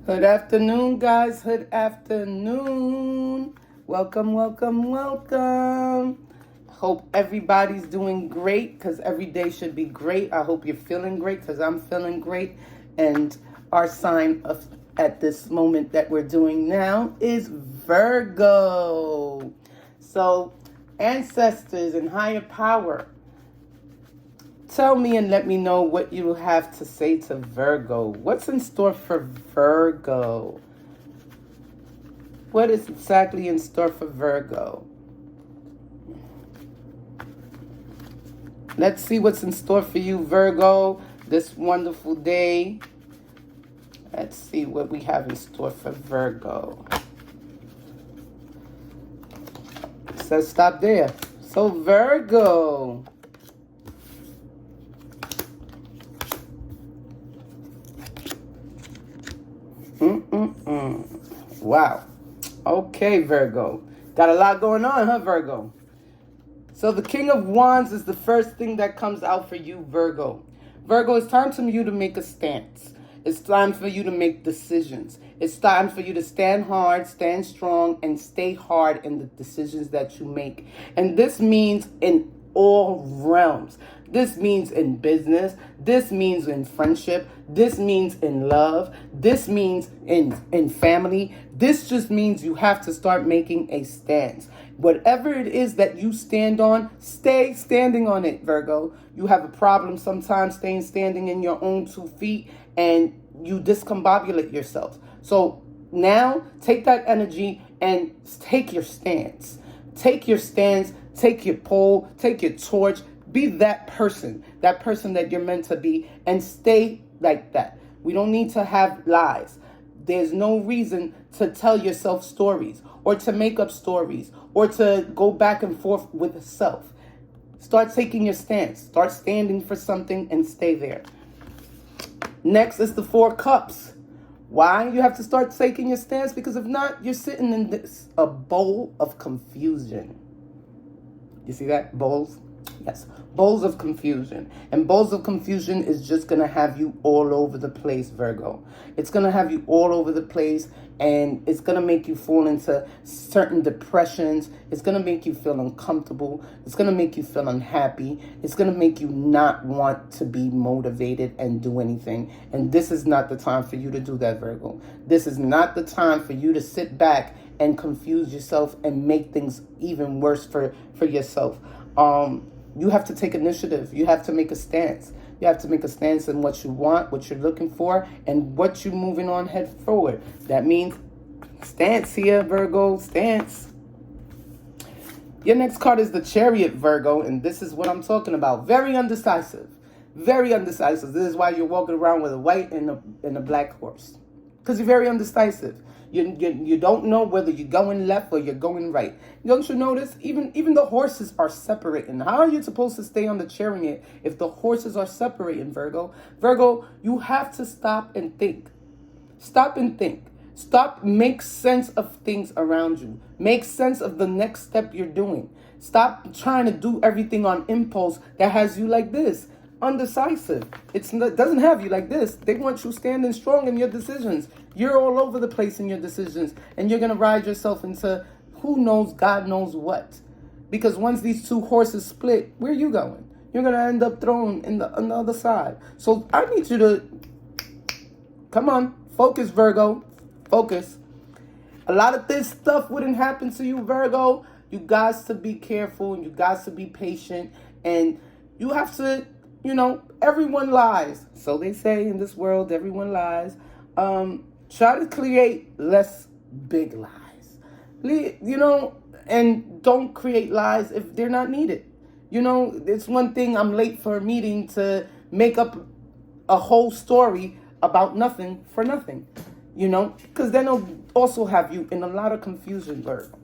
Good afternoon, guys. Good afternoon. Welcome, welcome, welcome. Hope everybody's doing great because every day should be great. I hope you're feeling great because I'm feeling great. And our sign of at this moment that we're doing now is Virgo. So, ancestors and higher power, tell me and let me know what you have to say to Virgo. What's in store for Virgo? What is exactly in store for Virgo? Let's see what's in store for you, Virgo, this wonderful day. Let's see what we have in store for Virgo. It says stop there. So Virgo. Wow. Okay, Virgo. Got a lot going on, huh, Virgo? So the King of Wands is the first thing that comes out for you, Virgo. Virgo, it's time for you to make a stance. It's time for you to make decisions. It's time for you to stand hard, stand strong, and stay hard in the decisions that you make. And this means in all realms. This means in business. This means in friendship. This means in love. This means in family. This just means you have to start making a stance. Whatever it is that you stand on, stay standing on it, Virgo. You have a problem sometimes staying standing in your own 2 feet and you discombobulate yourself. So now take that energy and take your stance. Take your stance, take your pole, take your torch. Be that person that you're meant to be, and stay like that. We don't need to have lies. There's no reason to tell yourself stories or to make up stories or to go back and forth with self. Start taking your stance. Start standing for something and stay there. Next is the 4 cups. Why? You have to start taking your stance because if not, you're sitting in a bowl of confusion. You see that? Bowls? Yes. Bowls of confusion. And bowls of confusion is just going to have you all over the place, Virgo. It's going to have you all over the place, and it's going to make you fall into certain depressions. It's going to make you feel uncomfortable. It's going to make you feel unhappy. It's going to make you not want to be motivated and do anything. And this is not the time for you to do that, Virgo. This is not the time for you to sit back and confuse yourself and make things even worse for yourself. You have to take initiative. You have to make a stance. You have to make a stance in what you want, what you're looking for, and what you're moving on head forward. That means stance here, Virgo, stance. Your next card is the Chariot, Virgo, and this is what I'm talking about. Very undecisive. Very undecisive. This is why you're walking around with a white and a black horse. Because you're very undecisive. You don't know whether you're going left or you're going right. Don't you notice? Even the horses are separating. How are you supposed to stay on the chariot if the horses are separating, Virgo? Virgo, you have to stop and think. Stop and think. Stop, make sense of things around you. Make sense of the next step you're doing. Stop trying to do everything on impulse that has you like this. Undecisive. It doesn't have you like this. They want you standing strong in your decisions. You're all over the place in your decisions, and you're going to ride yourself into who knows, God knows what. Because once these 2 horses split, where are you going? You're going to end up thrown on the other side. So I need you to, come on, focus, Virgo, focus. A lot of this stuff wouldn't happen to you, Virgo. You got to be careful, and you got to be patient, and you have to, everyone lies. So they say in this world, everyone lies. Try to create less big lies, and don't create lies if they're not needed. It's one thing I'm late for a meeting to make up a whole story about nothing for nothing, because then it'll also have you in a lot of confusion, Virgo.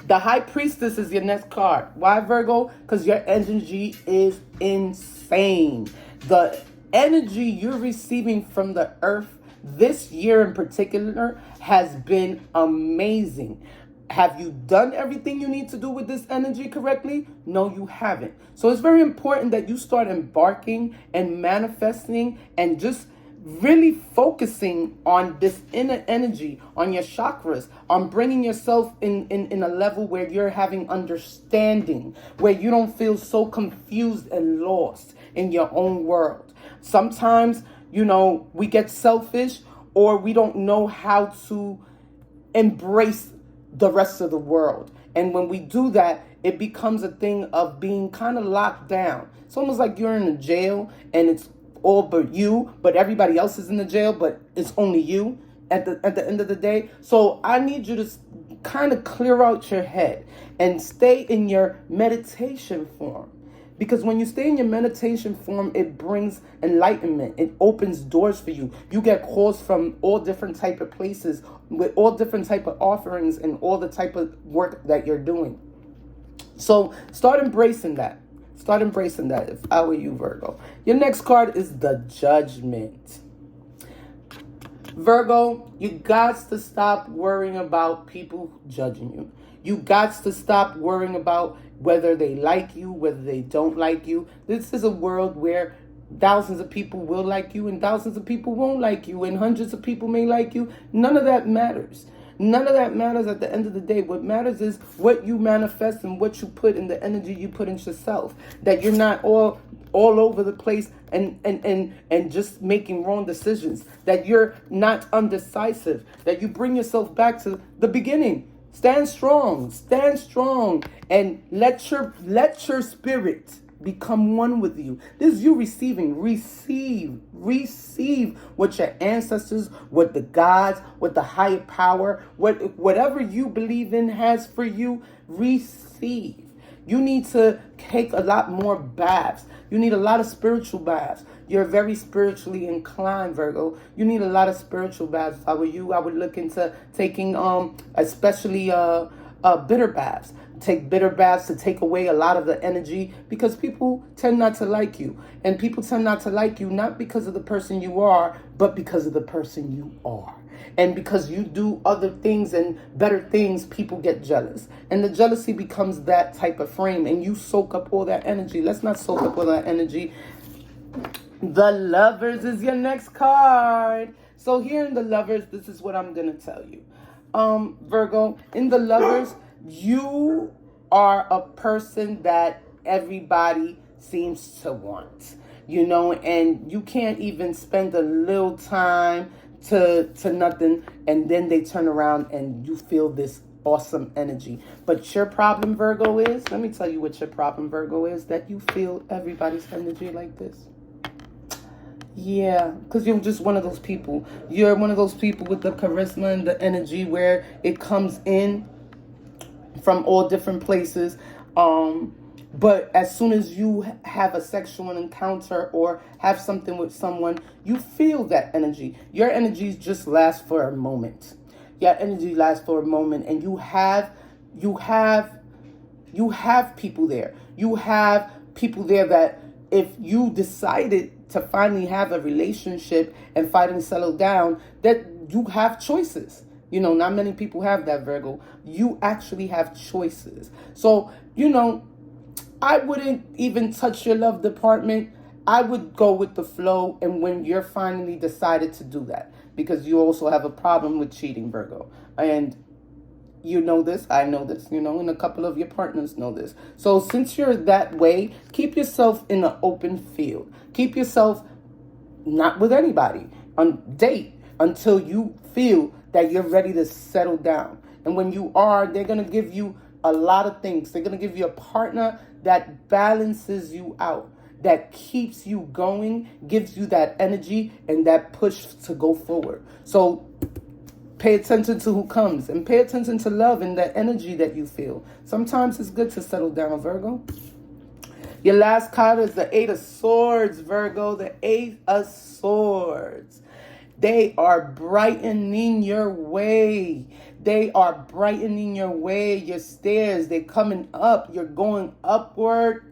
The High Priestess is your next card. Why, Virgo? Because your energy is insane. The energy you're receiving from the earth this year in particular has been amazing. Have you done everything you need to do with this energy correctly? No, you haven't. So it's very important that you start embarking and manifesting and just really focusing on this inner energy, on your chakras, on bringing yourself in a level where you're having understanding, where you don't feel so confused and lost in your own world. Sometimes, we get selfish, or we don't know how to embrace the rest of the world. And when we do that, it becomes a thing of being kind of locked down. It's almost like you're in a jail and it's all but you, but everybody else is in the jail, but it's only you at the end of the day. So I need you to kind of clear out your head and stay in your meditation form. Because when you stay in your meditation form, it brings enlightenment. It opens doors for you. You get calls from all different type of places with all different type of offerings and all the type of work that you're doing. So start embracing that. Start embracing that if I were you, Virgo. Your next card is the Judgment. Virgo, you got to stop worrying about people judging you. You got to stop worrying about whether they like you, whether they don't like you. This is a world where thousands of people will like you and thousands of people won't like you and hundreds of people may like you. None of that matters. None of that matters at the end of the day. What matters is what you manifest and what you put in the energy you put into yourself. That you're not all over the place and just making wrong decisions. That you're not undecisive. That you bring yourself back to the beginning. Stand strong, and let your spirit become one with you. This is you receiving. Receive what your ancestors, what the gods, what the higher power, whatever you believe in has for you. Receive. You need to take a lot more baths. You need a lot of spiritual baths. You're very spiritually inclined, Virgo. You need a lot of spiritual baths. If I were you, I would look into taking especially bitter baths. Take bitter baths to take away a lot of the energy, because people tend not to like you. And people tend not to like you not because of the person you are, but because of the person you are. And because you do other things and better things, people get jealous. And the jealousy becomes that type of frame, and you soak up all that energy. Let's not soak up all that energy. The Lovers is your next card. So here in the Lovers, this is what I'm going to tell you. Virgo, in the Lovers, you are a person that everybody seems to want, and you can't even spend a little time to nothing, and then they turn around and you feel this awesome energy. But your problem, Virgo, is, let me tell you what your problem, Virgo, is, that you feel everybody's energy like this. Yeah, because you're just one of those people. You're one of those people with the charisma and the energy where it comes in from all different places. But as soon as you have a sexual encounter or have something with someone, you feel that energy. Your energies just last for a moment. Your energy lasts for a moment, and you have people there. You have people there that if you decided to finally have a relationship and finally settle down, that you have choices. Not many people have that, Virgo. You actually have choices. So, I wouldn't even touch your love department. I would go with the flow, and when you're finally decided to do that, because you also have a problem with cheating, Virgo. And you know this, I know this, and a couple of your partners know this. So since you're that way, keep yourself in an open field. Keep yourself not with anybody on date until you feel that you're ready to settle down. And when you are, they're going to give you a lot of things. They're going to give you a partner that balances you out, that keeps you going, gives you that energy and that push to go forward. So pay attention to who comes, and pay attention to love and that energy that you feel. Sometimes it's good to settle down, Virgo. Your last card is the Eight of Swords, Virgo. The Eight of Swords. They are brightening your way. They are brightening your way, your stairs. They're coming up. You're going upward,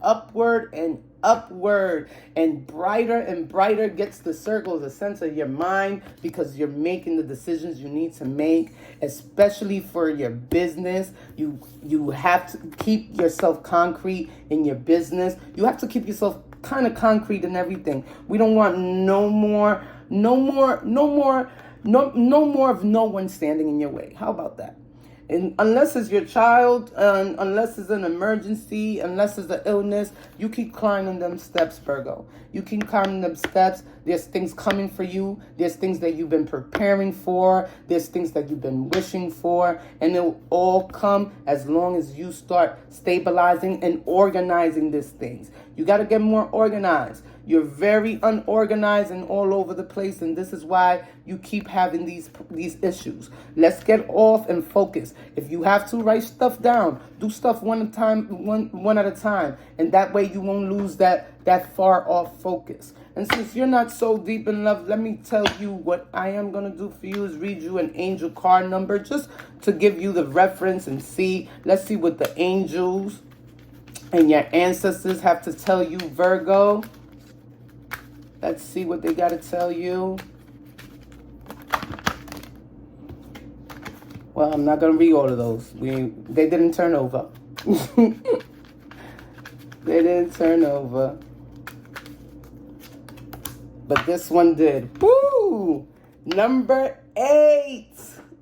and upward. And brighter gets the circle, the sense of your mind, because you're making the decisions you need to make, especially for your business. You have to keep yourself concrete in your business. You have to keep yourself kind of concrete in everything. We don't want no more No more of no one standing in your way. How about that? And unless it's your child, unless it's an emergency, unless it's an illness, you keep climbing them steps, Virgo. You keep climbing them steps. There's things coming for you. There's things that you've been preparing for. There's things that you've been wishing for. And it will all come as long as you start stabilizing and organizing these things. You got to get more organized. You're very unorganized and all over the place, and this is why you keep having these issues. Let's get off and focus. If you have to, write stuff down. Do stuff one at a time, and that way you won't lose that far off focus. And since you're not so deep in love, let me tell you what I am going to do for you is read you an angel card number just to give you the reference and see. Let's see what the angels and your ancestors have to tell you, Virgo. Let's see what they got to tell you. Well, I'm not going to read all of those. They didn't turn over. They didn't turn over. But this one did. Woo! Number 8.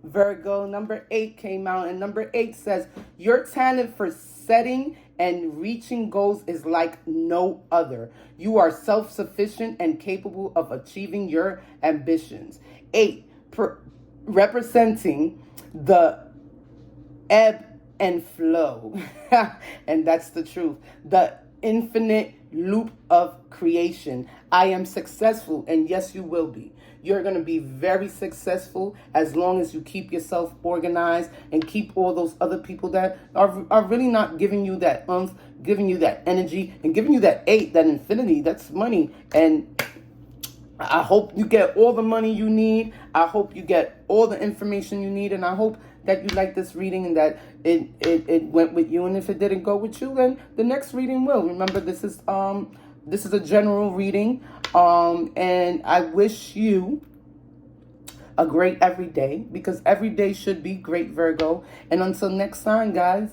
Virgo, number 8 came out. And number 8 says, your talent for setting and reaching goals is like no other. You are self-sufficient and capable of achieving your ambitions. 8, representing the ebb and flow. And that's the truth. The infinite loop of creation. I am successful, and yes, you will be. You're going to be very successful as long as you keep yourself organized and keep all those other people that are really not giving you that giving you that energy and giving you that 8, that infinity, that's money. And I hope you get all the money you need. I hope you get all the information you need. And I hope that you like this reading and that it went with you. And if it didn't go with you, then the next reading will. Remember, this is a general reading. And I wish you a great every day, because every day should be great, Virgo. And until next time, guys,